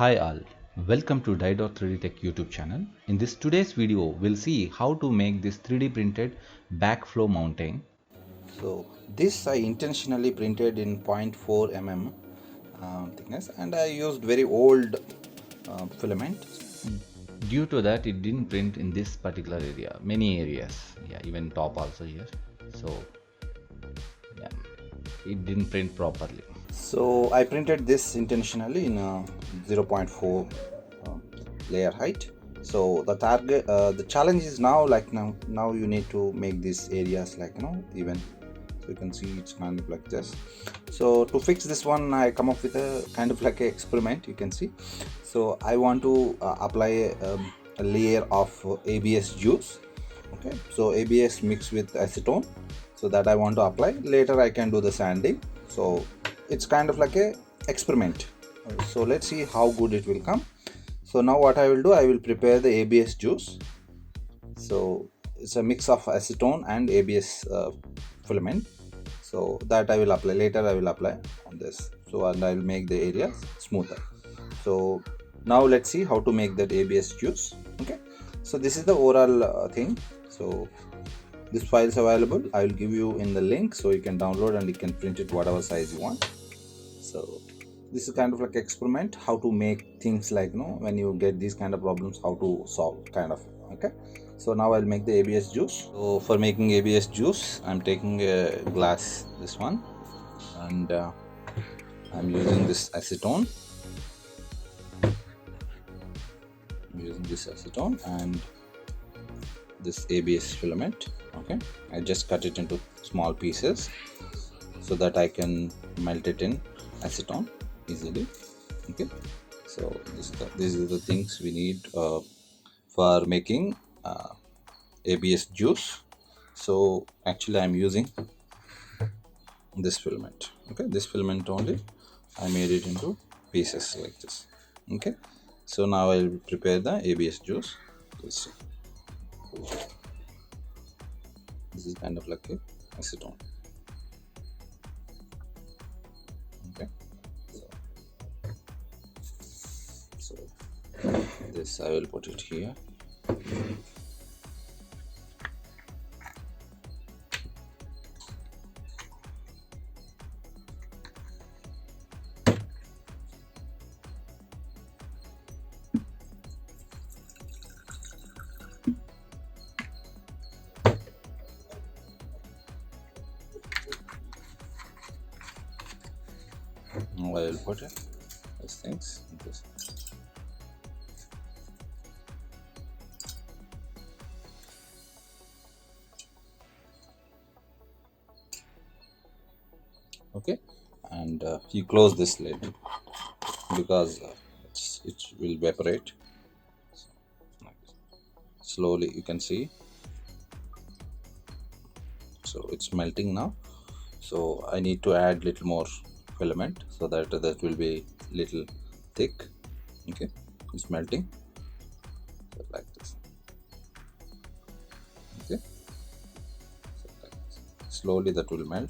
Hi all, welcome to Die.3D Tech YouTube channel. In this today's video, we'll see how to make this 3D printed backflow mounting. So this I intentionally printed in 0.4 mm thickness, and I used very old filament. Due to that, it didn't print in this particular area, many areas. Yeah, even top also here. So yeah, it didn't print properly. So I printed this intentionally in 0.4 layer height. So the target, the challenge is now now you need to make these areas even. So you can see it's kind of like this. So to fix this one, I come up with a kind of like a experiment. You can see. So I want to apply a layer of ABS juice. Okay, so ABS mixed with acetone. So that I want to apply. Later I can do the sanding. So it's kind of like a experiment. So let's see how good it will come. So now what I will do, I will prepare the ABS juice. So it's a mix of acetone and ABS filament. So that I will apply later. I will apply on this. So and I will make the area smoother. So now let's see how to make that ABS juice. Okay. So this is the overall thing. So this file is available. I will give you in the link so you can download and you can print it whatever size you want. So this is kind of like experiment how to make things like when you get these kind of problems, how to solve kind of. Okay, so now I'll make the ABS juice. So for making ABS juice, I'm taking a glass, this one, and I'm using this acetone. And this ABS filament. Okay, I just cut it into small pieces so that I can melt it in acetone easily. Okay, so these are the things we need for making ABS juice. So actually I'm using this filament. Okay, this filament only I made it into pieces like this. Okay, so now I'll prepare the ABS juice. Let's see. This is kind of like a acetone. Okay, so this I will put it here. Now I will put it these things in this. Okay, and you close this lid because it will evaporate. Slowly you can see. So it's melting now. So I need to add little more filament so that will be little thick. Okay, it's melting. So like this. Okay, so like this. Slowly that will melt.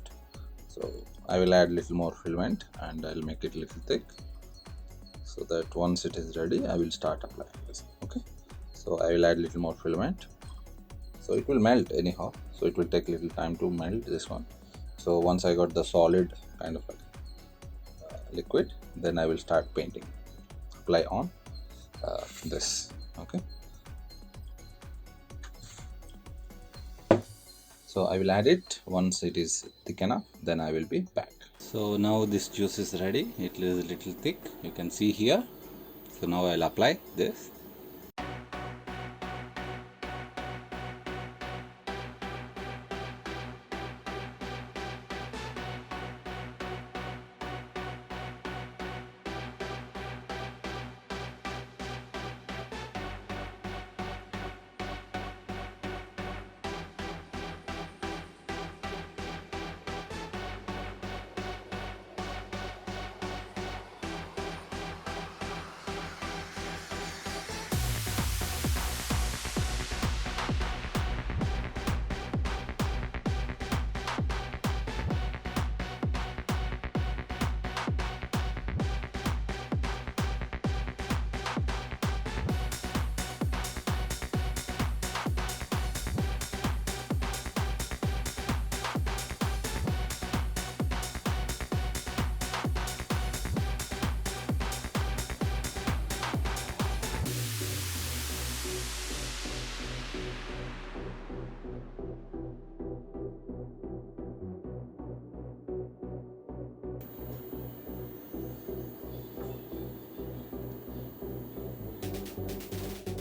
So I will add little more filament and I'll make it little thick so that once it is ready I will start applying this. Okay, so I will add little more filament. So it will melt anyhow, so it will take little time to melt this one. So once I got the solid kind of like liquid, then I will start painting. Apply on this. Okay, so I will add it once it is thick enough, then I will be back. So now this juice is ready. It is a little thick, you can see here. So now I'll apply this.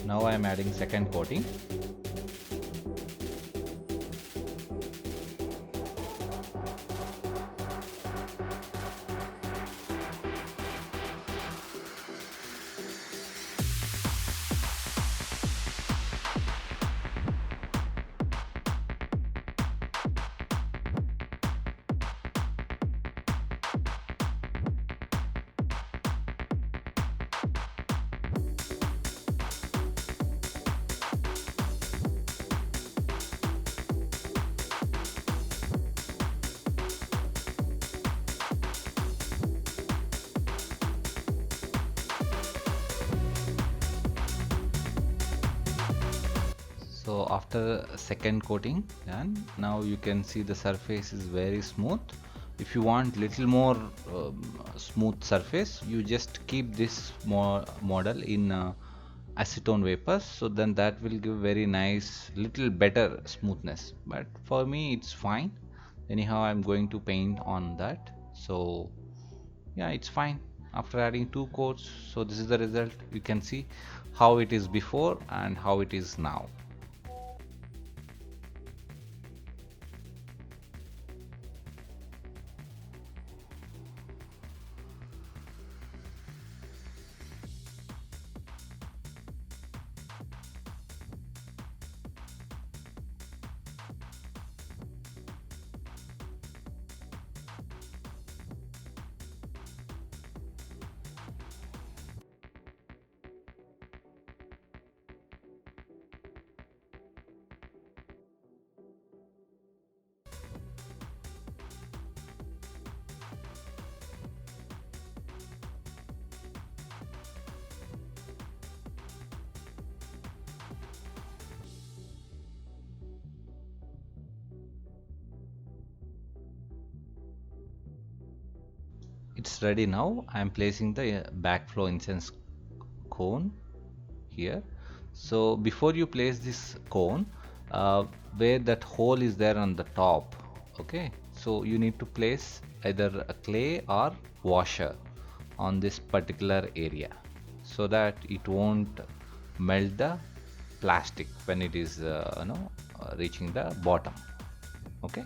Now I am adding second coating. So after second coating and now you can see the surface is very smooth. If you want little more smooth surface, you just keep this model in acetone vapors, so then that will give very nice little better smoothness, but for me it's fine. Anyhow, I'm going to paint on that, so yeah, it's fine. After adding two coats, so this is the result. You can see how it is before and how it is now. It's ready now. I'm placing the backflow incense cone here. So before you place this cone, where that hole is there on the top, okay, so you need to place either a clay or washer on this particular area so that it won't melt the plastic when it is reaching the bottom. Okay,